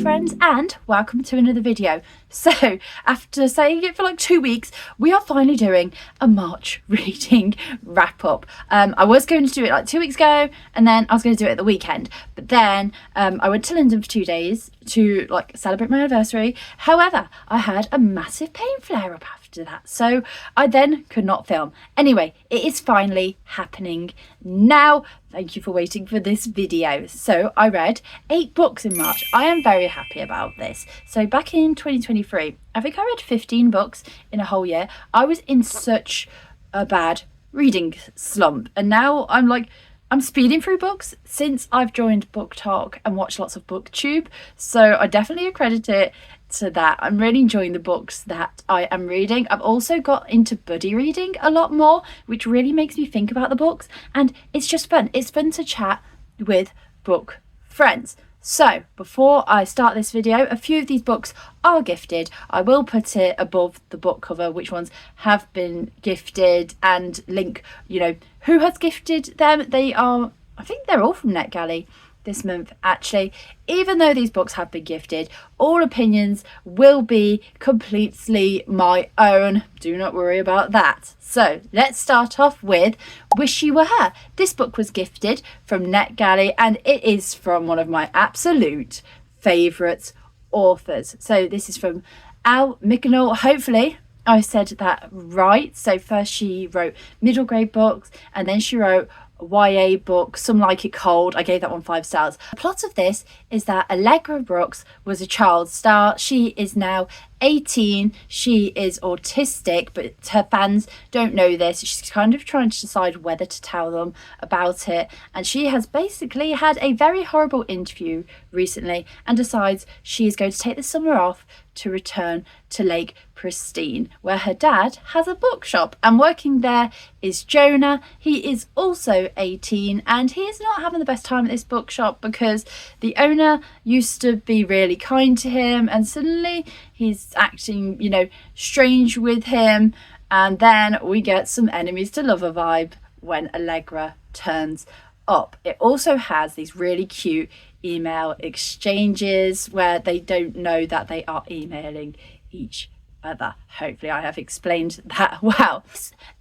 friends, and welcome to another video. So after saying it for like 2 weeks, we are finally doing a March reading wrap up. I was going to do it like 2 weeks ago, and then I was going to do it at the weekend, but then I went to London for 2 days to like celebrate my anniversary. However, I had a massive pain flare up after that, so I then could not film. Anyway, it is finally happening now. Thank you for waiting for this video. So I read 8 books in March. I am very happy about this. So back in 2023, I think I read 15 books in a whole year. I was in such a bad reading slump, and now I'm speeding through books since I've joined BookTok and watched lots of BookTube. So I definitely accredit it to that. I'm really enjoying the books that I am reading. I've also got into buddy reading a lot more, which really makes me think about the books, and it's just fun. It's fun to chat with book friends. So before I start this video, a few of these books are gifted. I will put it above the book cover which ones have been gifted and link, you know, who has gifted them. I think they're all from Netgalley this month actually. Even though these books have been gifted, all opinions will be completely my own. Do not worry about that. So let's start off with Wish You Were Her. This book was gifted from Netgalley, and it is from one of my absolute favourite authors. So this is from Al Mikanol. Hopefully I said that right. So first she wrote middle grade books, and then she wrote YA book, Some Like It Cold. I gave that one 5 stars. The plot of this is that Allegra Brooks was a child star. She is now 18. She is autistic, but her fans don't know this. She's kind of trying to decide whether to tell them about it, and she has basically had a very horrible interview recently and decides she is going to take the summer off to return to Lake Pristine, where her dad has a bookshop, and working there is Jonah. He is also 18, and he is not having the best time at this bookshop because the owner used to be really kind to him, and suddenly he's acting, you know, strange with him. And then we get some enemies to lover vibe when Allegra turns up. It also has these really cute email exchanges where they don't know that they are emailing each other. Hopefully I have explained that well.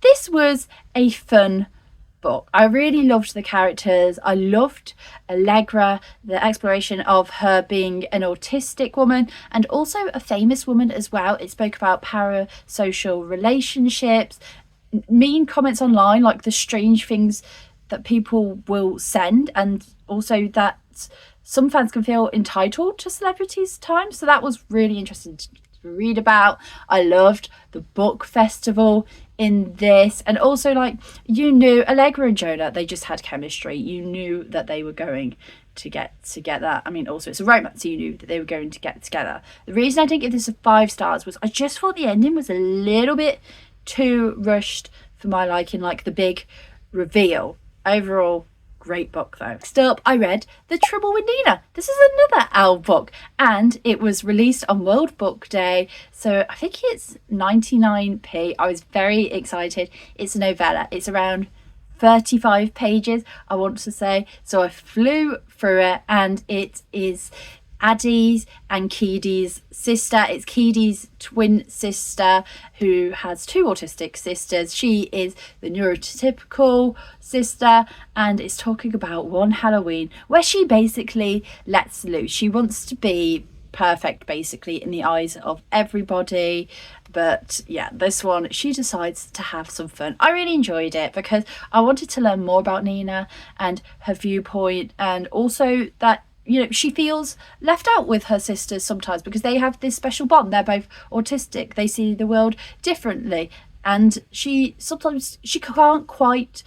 This was a fun book. I really loved the characters. I loved Allegra, the exploration of her being an autistic woman and also a famous woman as well. It spoke about parasocial relationships, mean comments online, like the strange things that people will send, and also that some fans can feel entitled to celebrities' time. So that was really interesting to read about. I loved the book festival in this, and also, like, you knew Allegra and Jonah, they just had chemistry. You knew that they were going to get together. I mean, also it's a romance, so you knew that they were going to get together. The reason I didn't give this a 5 stars was I just thought the ending was a little bit too rushed for my liking, like the big reveal. Overall, great book though. Next up, I read The Trouble with Nina. This is another Al book, and it was released on World Book Day, so I think it's 99p. I was very excited. It's a novella. It's around 35 pages, I want to say, so I flew through it, and it is Addie's and Keedy's sister. It's Keedy's twin sister who has 2 autistic sisters. She is the neurotypical sister, and it's talking about one Halloween where she basically lets loose. She wants to be perfect basically in the eyes of everybody, but yeah, this one she decides to have some fun. I really enjoyed it because I wanted to learn more about Nina and her viewpoint, and also that, you know, she feels left out with her sisters sometimes because they have this special bond. They're both autistic. They see the world differently, and she can't quite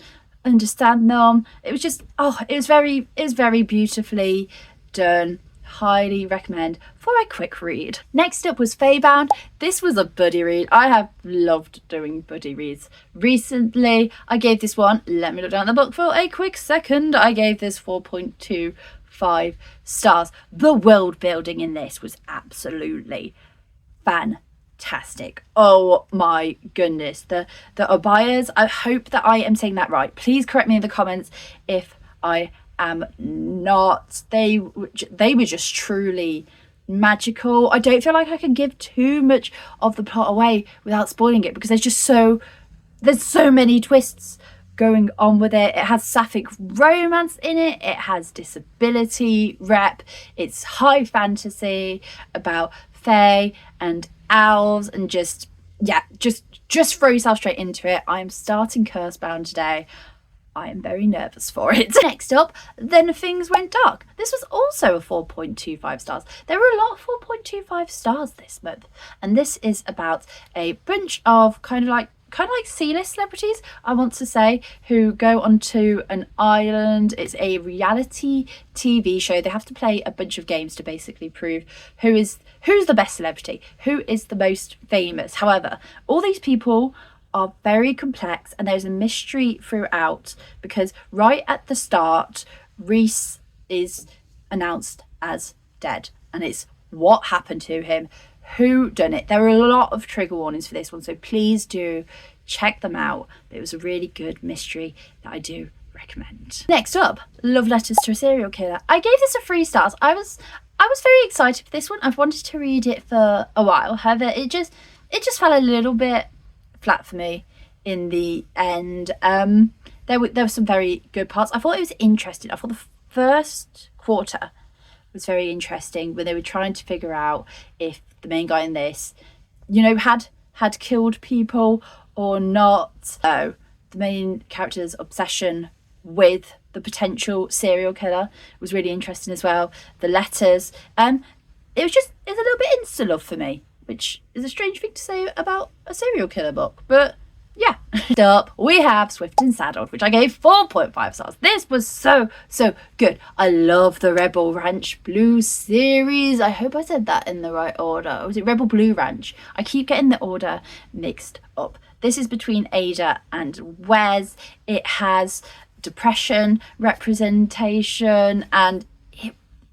understand them. It was just, it was very beautifully done. Highly recommend for a quick read. Next up was Fable. This was a buddy read. I have loved doing buddy reads recently. I gave this one, let me look down the book for a quick second, I gave this 4.25 stars. The world building in this was absolutely fantastic. Oh my goodness. The Obayas, I hope that I am saying that right. Please correct me in the comments if I am not. They were just truly magical. I don't feel like I can give too much of the plot away without spoiling it, because there's so many twists going on with it. It has sapphic romance in it. It has disability rep. It's high fantasy about fae and elves, and just throw yourself straight into it. I'm starting Cursebound today. I am very nervous for it. Next up, Then Things Went Dark. This was also a 4.25 stars. There were a lot of 4.25 stars this month, and this is about a bunch of kind of like C-list celebrities, I want to say, who go onto an island. It's a reality TV show. They have to play a bunch of games to basically prove who's the best celebrity, who is the most famous. However, all these people are very complex, and there's a mystery throughout, because right at the start, Reese is announced as dead, and it's what happened to him, who done it. There are a lot of trigger warnings for this one, so please do check them out. It was a really good mystery that I do recommend. Next up, Love Letters to a Serial Killer. I gave this a 3 stars. I was very excited for this one. I've wanted to read it for a while. However, it just fell a little bit flat for me in the end. There were some very good parts. I thought it was interesting. I thought the first quarter was very interesting, when they were trying to figure out if the main guy in this, had killed people or not. So the main character's obsession with the potential serial killer was really interesting as well. The letters, it's a little bit insta love for me, which is a strange thing to say about a serial killer book, but yeah. Next up, we have Swift and Saddled, which I gave 4.5 stars. This was so good. I love the Rebel Ranch Blue series. I hope I said that in the right order. Or was it Rebel Blue Ranch? I keep getting the order mixed up. This is between Ada and Wes. It has depression representation, and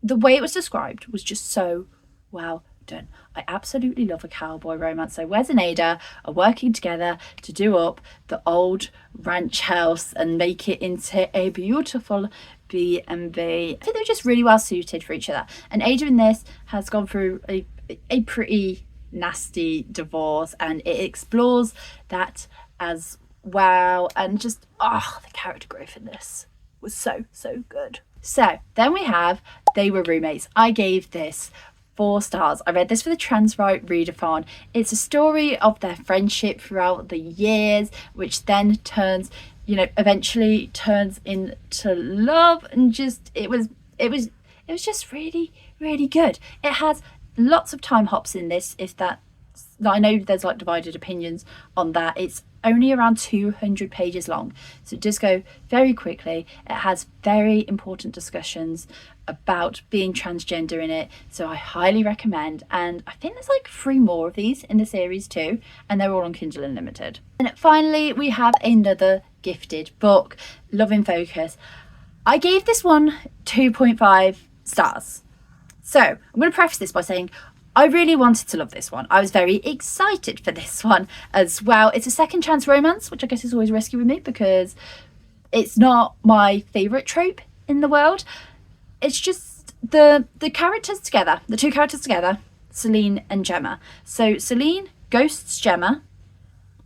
the way it was described was just so well done. I absolutely love a cowboy romance. So Wes and Ada are working together to do up the old ranch house and make it into a beautiful B&B. I think they're just really well suited for each other. And Ada in this has gone through a pretty nasty divorce, and it explores that as well. And just, the character growth in this was so good. So then we have They Were Roommates. I gave this 4 stars. I read this for the Transwrite Readathon. It's a story of their friendship throughout the years, which then eventually turns into love, and just it was just really good. It has lots of time hops in this. I know there's like divided opinions on that. It's only around 200 pages long, so it does go very quickly. It has very important discussions about being transgender in it, so I highly recommend. And I think there's like 3 more of these in the series too, and they're all on Kindle Unlimited. And finally, we have another gifted book, Love in Focus. I gave this one 2.5 stars. So I'm going to preface this by saying I really wanted to love this one. I was very excited for this one as well. It's a second chance romance, which I guess is always risky with me, because it's not my favourite trope in the world. It's just the characters together, the 2 characters together, Celine and Gemma. So Celine ghosts Gemma,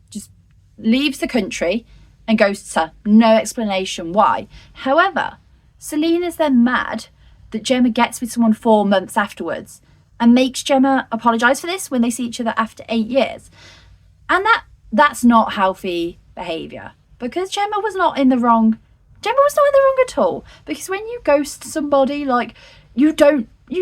just leaves the country and ghosts her. No explanation why. However, Celine is then mad that Gemma gets with someone 4 months afterwards, and makes Gemma apologise for this when they see each other after 8 years. And that's not healthy behaviour, because Gemma was not in the wrong. Gemma was not in the wrong at all, because when you ghost somebody, like, you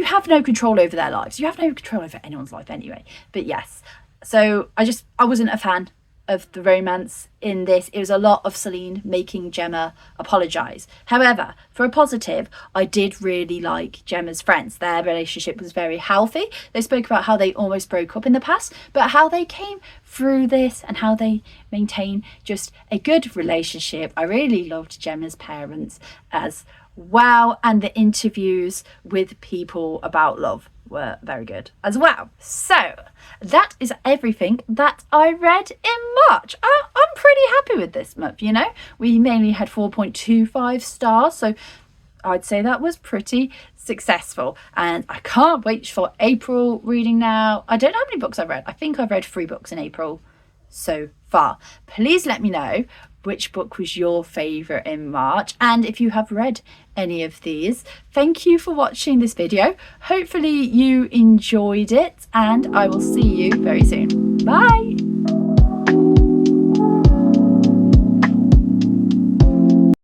have no control over their lives. You have no control over anyone's life anyway. But yes, so I wasn't a fan of the romance in this. It was a lot of Celine making Gemma apologise. However, for a positive, I did really like Gemma's friends. Their relationship was very healthy. They spoke about how they almost broke up in the past, but how they came through this and how they maintain just a good relationship. I really loved Gemma's parents as well, and the interviews with people about love were very good as well. So that is everything that I read in March. I'm pretty happy with this month, We mainly had 4.25 stars, so I'd say that was pretty successful, and I can't wait for April reading now. I don't know how many books I've read. I think I've read 3 books in April so far. Please let me know which book was your favourite in March, and if you have read any of these. Thank you for watching this video. Hopefully you enjoyed it, and I will see you very soon. Bye!